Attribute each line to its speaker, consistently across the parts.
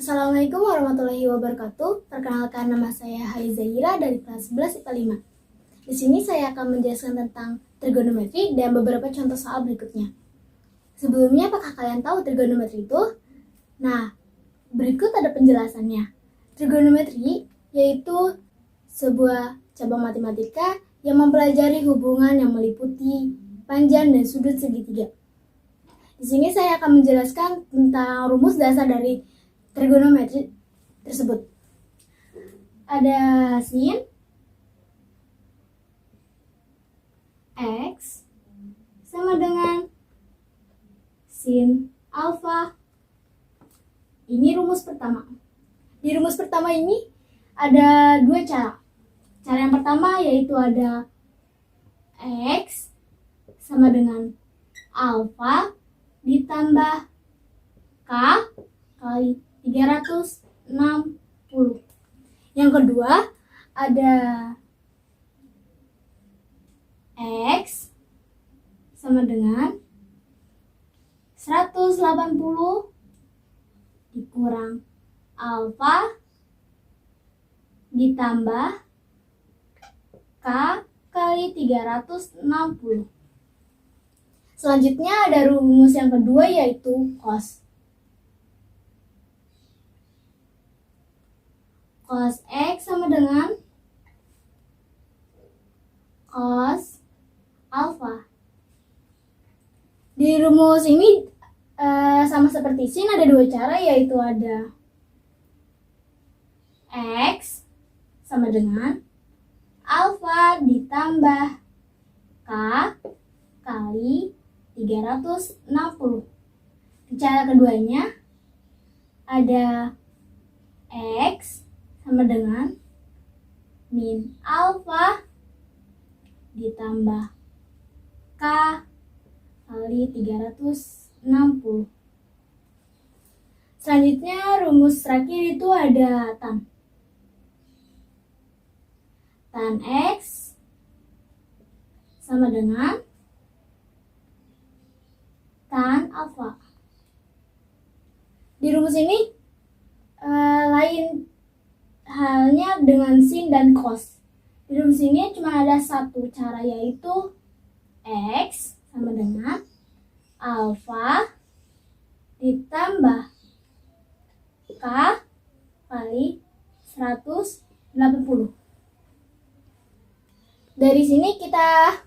Speaker 1: Assalamualaikum warahmatullahi wabarakatuh. Perkenalkan, nama saya Haizaira dari kelas 11 IPA 5. Di sini saya akan menjelaskan tentang trigonometri dan beberapa contoh soal berikutnya. Sebelumnya, apakah kalian tahu trigonometri itu? Nah, berikut ada penjelasannya. Trigonometri yaitu sebuah cabang matematika yang mempelajari hubungan yang meliputi panjang dan sudut segitiga. Di sini saya akan menjelaskan tentang rumus dasar dari trigonometri tersebut. Ada sin X sama dengan sin alfa. Ini rumus pertama. Di rumus pertama ini ada dua cara. Cara yang pertama yaitu ada X sama dengan alfa ditambah K kali 360. Yang kedua ada X sama dengan 180 dikurang alfa ditambah K kali 360. Selanjutnya ada rumus yang kedua yaitu cos. Cos X sama dengan cos alfa. Di rumus ini sama seperti sin, ada dua cara yaitu ada X sama dengan alfa ditambah K kali 360. Di cara keduanya ada X sama dengan min alfa ditambah K kali 360. Selanjutnya rumus terakhir itu ada tan. Tan X sama dengan tan alfa. Di rumus ini lain halnya dengan sin dan cos. Di rumus ini cuma ada satu cara yaitu X sama dengan alfa ditambah K kali 180. Dari sini kita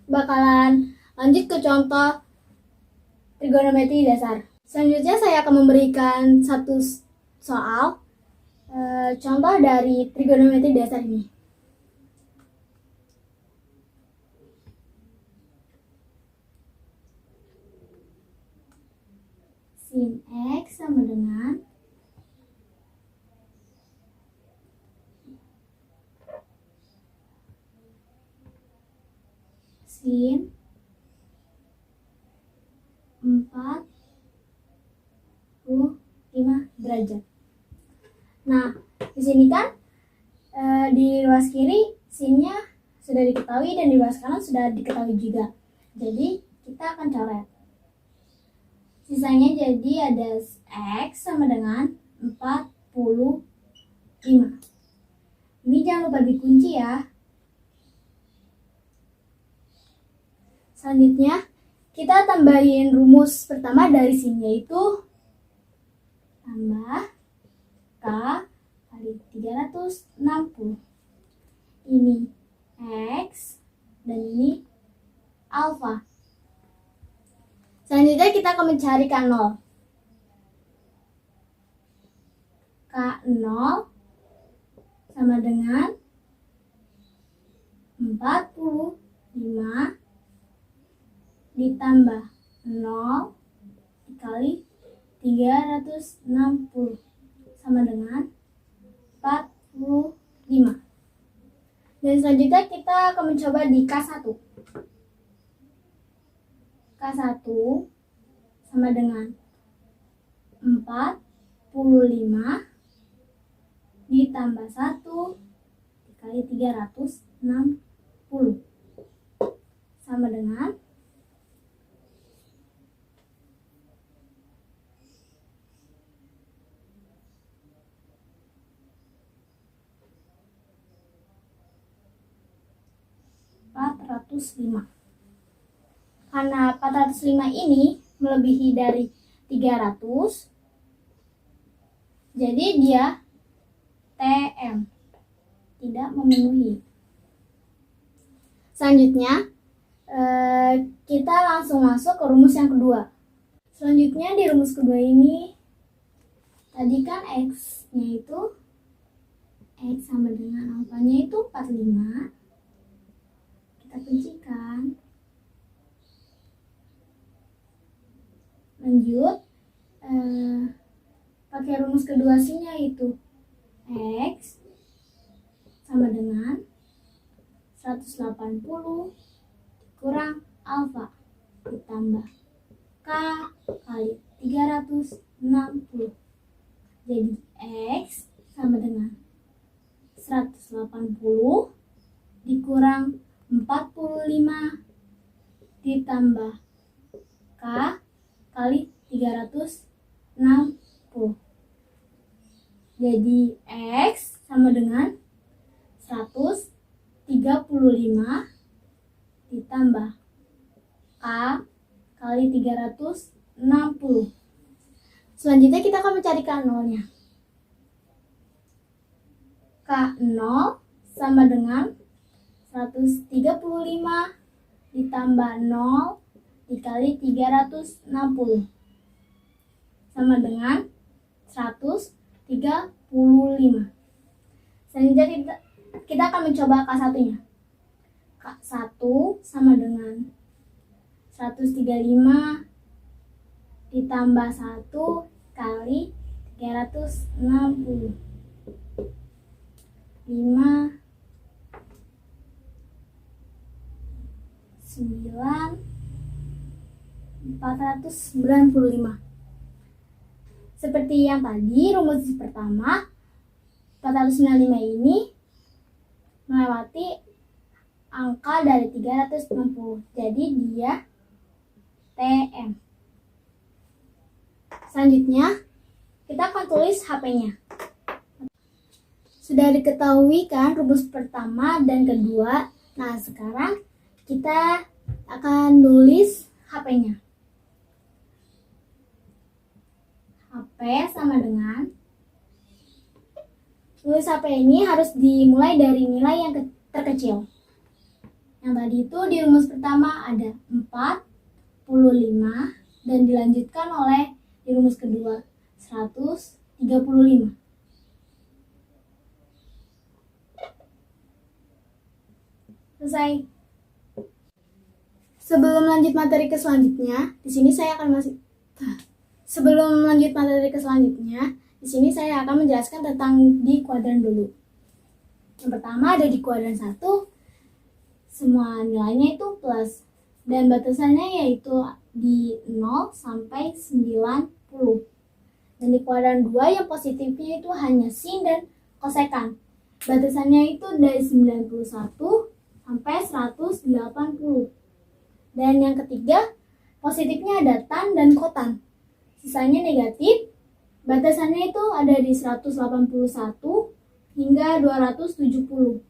Speaker 1: bakalan lanjut ke contoh trigonometri dasar. Selanjutnya saya akan memberikan satu soal contoh dari trigonometri dasar ini. Sin X sama dengan sin 45 derajat. Nah, di sini kan di ruas kiri sinnya sudah diketahui dan di ruas kanan sudah diketahui juga. Jadi kita akan coret. Sisanya jadi ada X sama dengan 45. Ini jangan lupa dikunci ya. Selanjutnya kita tambahin rumus pertama dari sini yaitu tambah K kali 360. Ini X dan ini alfa. Selanjutnya kita akan mencari K0. K0 sama dengan 45 ditambah 0 dikali 360 sama dengan 45. Dan selanjutnya kita akan mencoba di K1. K1 sama dengan 45 ditambah 1 dikali 360 sama dengan 405. Karena 405 ini melebihi dari 300, jadi dia TM, tidak memenuhi. Selanjutnya kita langsung masuk ke rumus yang kedua. Selanjutnya di rumus kedua ini, tadi kan X-nya itu X sama dengan alfanya itu 45. Kita kuncikan. Lanjut, pakai rumus kedua C-nya itu X sama dengan 180 kurang alfa ditambah K kali 360. Jadi X sama dengan 180 dikurang 45 ditambah K kali 360. Jadi X sama dengan 135 ditambah K kali 360. Selanjutnya kita akan mencari K0-nya. K0 sama dengan 135 ditambah 0 dikali 360 sama dengan 135. Selanjutnya kita akan mencoba K1-nya. K1 sama dengan 135 ditambah 1 kali 360. 5 9 495. Seperti yang tadi, rumus pertama 495 ini melewati angka dari 360. Jadi dia TM. Selanjutnya kita akan tulis HP-nya. Sudah diketahui kan rumus pertama dan kedua. Nah, sekarang kita akan nulis HP-nya. HP sama dengan, nulis HP ini harus dimulai dari nilai yang terkecil. Yang tadi itu di rumus pertama ada 45 dan dilanjutkan oleh di rumus kedua 135. Selesai. Sebelum lanjut materi ke selanjutnya, di sini saya akan menjelaskan tentang di kuadran dulu. Yang pertama ada di kuadran 1, semua nilainya itu plus dan batasannya yaitu di 0 sampai 90. Dan di kuadran 2 yang positifnya itu hanya sin dan kosekan. Batasannya itu dari 91 sampai 180. Dan yang ketiga, positifnya ada tan dan kotan. Sisanya negatif. Batasannya itu ada di 181 hingga 270.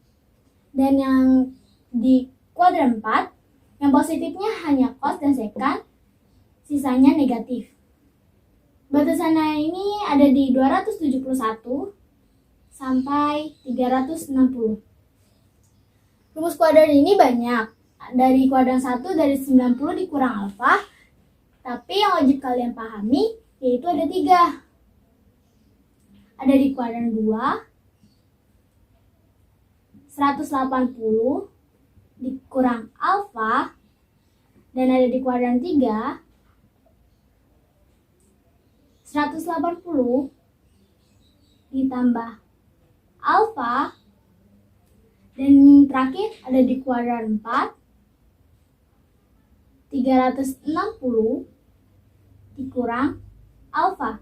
Speaker 1: Dan yang di kuadran 4, yang positifnya hanya cos dan sekan, sisanya negatif. Batasannya ini ada di 271 sampai 360. Rumus kuadran ini banyak. Dari kuadran 1 dari 90 dikurang alfa. Tapi yang wajib kalian pahami yaitu ada 3. Ada di kuadran 2 180 dikurang alfa, dan ada di kuadran 3 180 ditambah alfa, dan terakhir ada di kuadran 4, 360 dikurang alfa.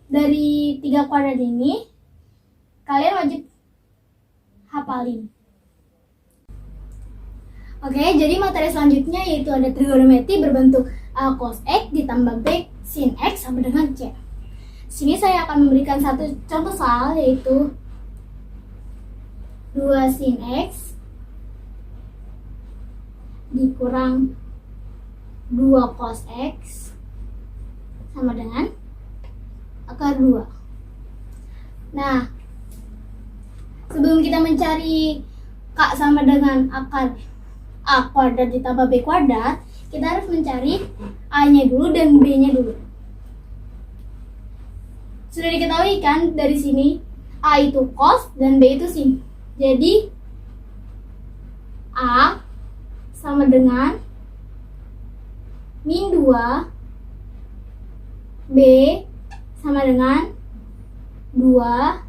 Speaker 1: Dari 3 kuadran ini, kalian wajib hafalin. Oke, jadi materi selanjutnya yaitu ada trigonometri berbentuk A cos X ditambah B sin X sama dengan C. Sini saya akan memberikan satu contoh soal, yaitu 2 sin X dikurang 2 cos X sama dengan akar 2. Nah, sebelum kita mencari K sama dengan akar A kuadrat ditambah B kuadrat, kita harus mencari A-nya dulu dan B-nya dulu. Sudah diketahui kan dari sini A itu cos dan B itu sin. Jadi A sama dengan min 2, B sama dengan 2,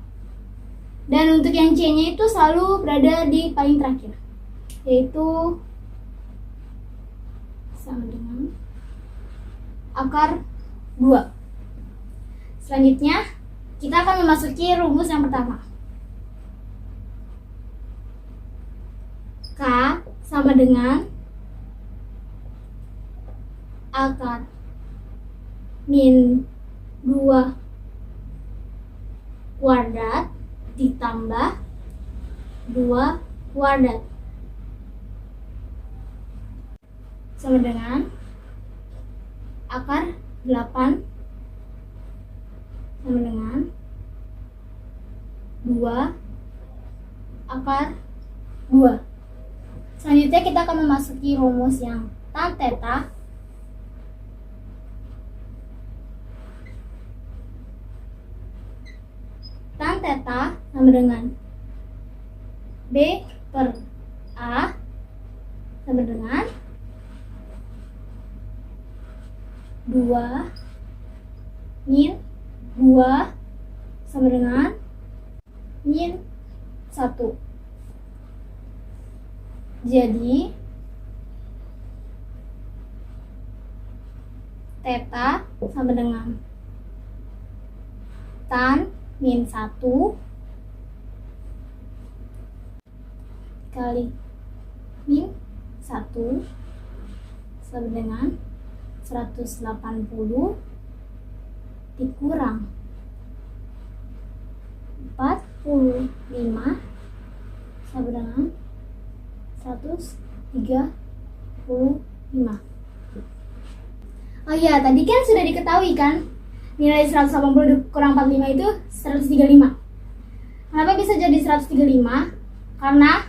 Speaker 1: dan untuk yang C-nya itu selalu berada di paling terakhir, yaitu sama dengan akar 2. Selanjutnya, kita akan memasuki rumus yang pertama. K sama dengan akar min 2 kuadrat ditambah 2 kuadrat sama dengan akar 8 sama dengan 2 akar 2. Selanjutnya kita akan memasuki rumus yang tan theta sama dengan B per A sama dengan 2 min 2 sama dengan min 1. Jadi theta sama dengan tan min 1 kali min 1 sama dengan 180 dikurang 45 sama dengan 135. Oh iya, tadi kan sudah diketahui kan nilai 180 kurang 45 itu 135. Kenapa bisa jadi 135? Karena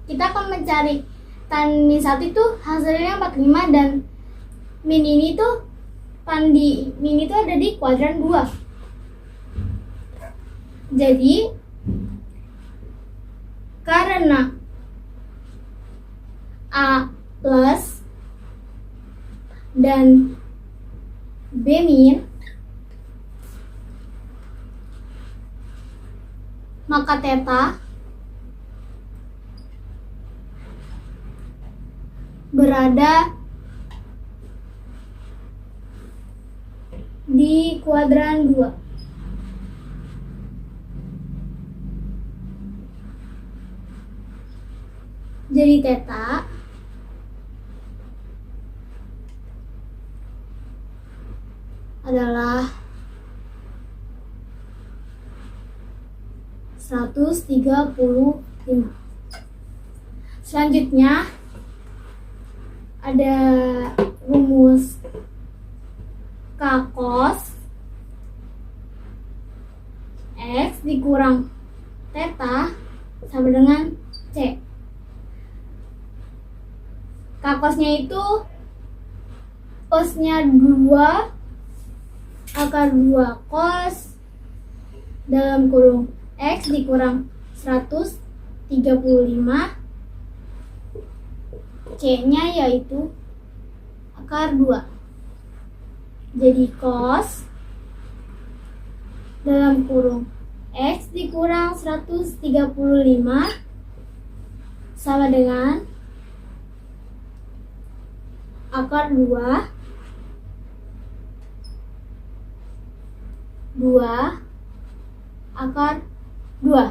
Speaker 1: kita akan mencari tan min 1 itu hasilnya 45, dan min ini tuh tan di min itu ada di kuadran 2. Jadi karena A plus dan B min, maka theta berada di kuadran 2. Jadi theta adalah 135. Selanjutnya ada rumus K cos X dikurang theta sama dengan C. K cosnya itu cosnya 2 akar 2 cos dalam kurung X dikurang 135, C nya yaitu akar 2. Jadi cos dalam kurung X dikurang 135 sama dengan akar 2 akar 2.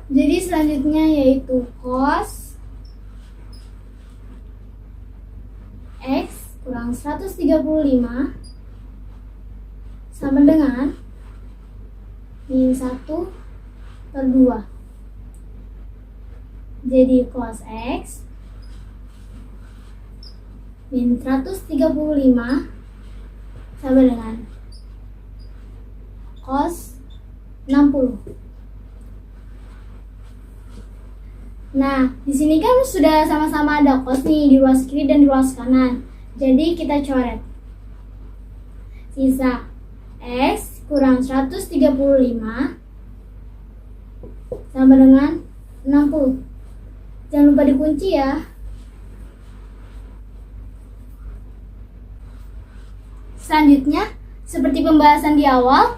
Speaker 1: Jadi selanjutnya yaitu cos X kurang 135 sama dengan min 1/2. Jadi cos X min 135 sama dengan cos 60. Nah, di sini kan sudah sama-sama ada cos nih di ruas kiri dan di ruas kanan. Jadi kita coret. Sisa X kurang 135 sama dengan 60. Jangan lupa dikunci ya. Selanjutnya, seperti pembahasan di awal,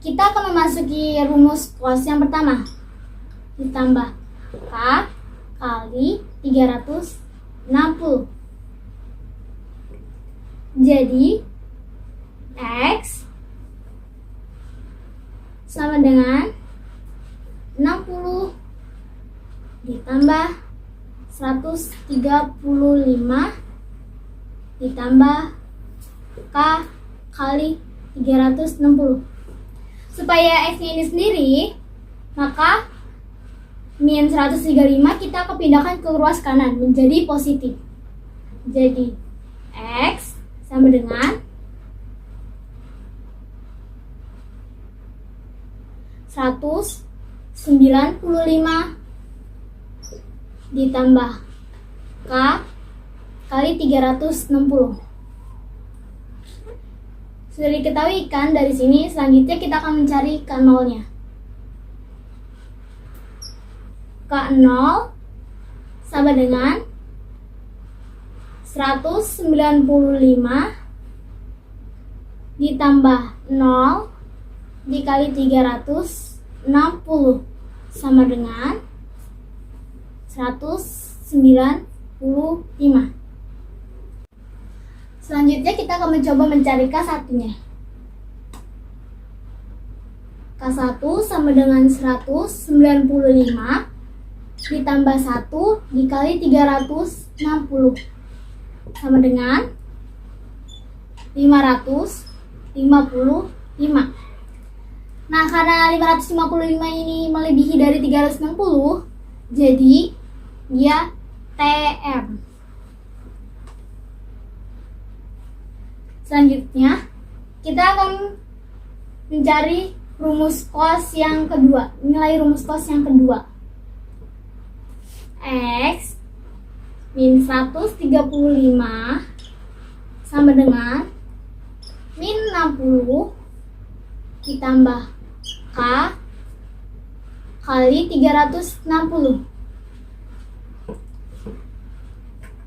Speaker 1: kita akan memasuki rumus cos yang pertama. Ditambah K kali 360. Jadi X sama dengan 60 ditambah 135 ditambah K kali 360. Supaya X ini sendiri, maka min 135 kita akan pindahkan ke ruas kanan menjadi positif. Jadi X sama dengan 195 ditambah K kali 360. Sudah diketahui kan dari sini, selanjutnya kita akan mencari K0-nya. K0 sama dengan 195 ditambah 0 dikali 360 sama dengan 195. Selanjutnya kita akan mencoba mencari K1-nya. K1 sama dengan 195 ditambah 1 dikali 360 sama dengan 555. Nah, karena 555 ini melebihi dari 360, jadi dia TM. Selanjutnya, kita akan mencari rumus cos yang kedua, nilai rumus cos yang kedua. X min 135 sama dengan min 60 ditambah K kali 360.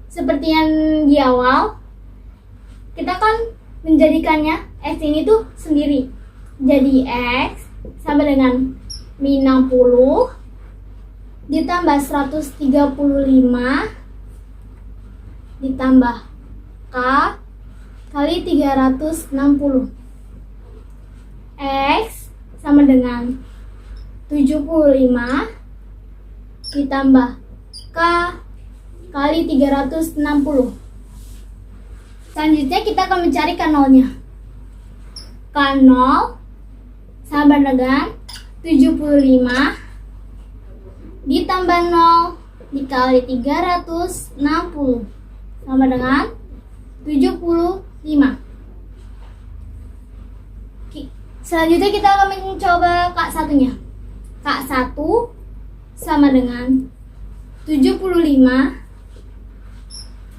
Speaker 1: Seperti yang di awal, kita kan menjadikannya X ini tuh sendiri. Jadi X sama dengan min 60 ditambah 135 ditambah K kali 360. X sama dengan 75 ditambah K kali 360. Selanjutnya kita akan mencari K0-nya. K0 sama dengan 75 ditambah 0 dikali 360 sama dengan 75. Selanjutnya kita akan mencoba K1-nya. K1 sama dengan 75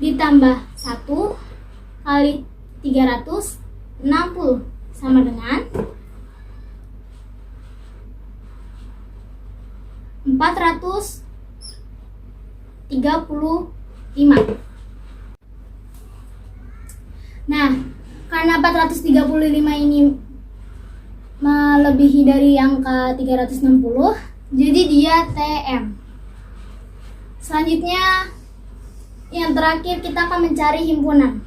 Speaker 1: ditambah 1 kali 360 sama dengan 435. Nah, Karena 435 ini melebihi dari angka 360, jadi dia TM. Selanjutnya, yang terakhir kita akan mencari himpunan.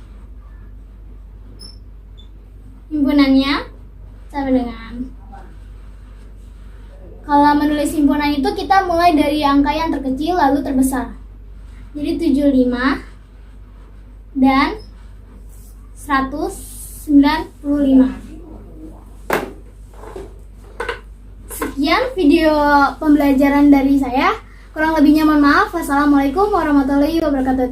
Speaker 1: Himpunannya sama dengan, kalau menulis himpunan itu kita mulai dari angka yang terkecil lalu terbesar. Jadi 75 dan 195. Sekian video pembelajaran dari saya. Kurang lebihnya mohon maaf. Wassalamualaikum warahmatullahi wabarakatuh.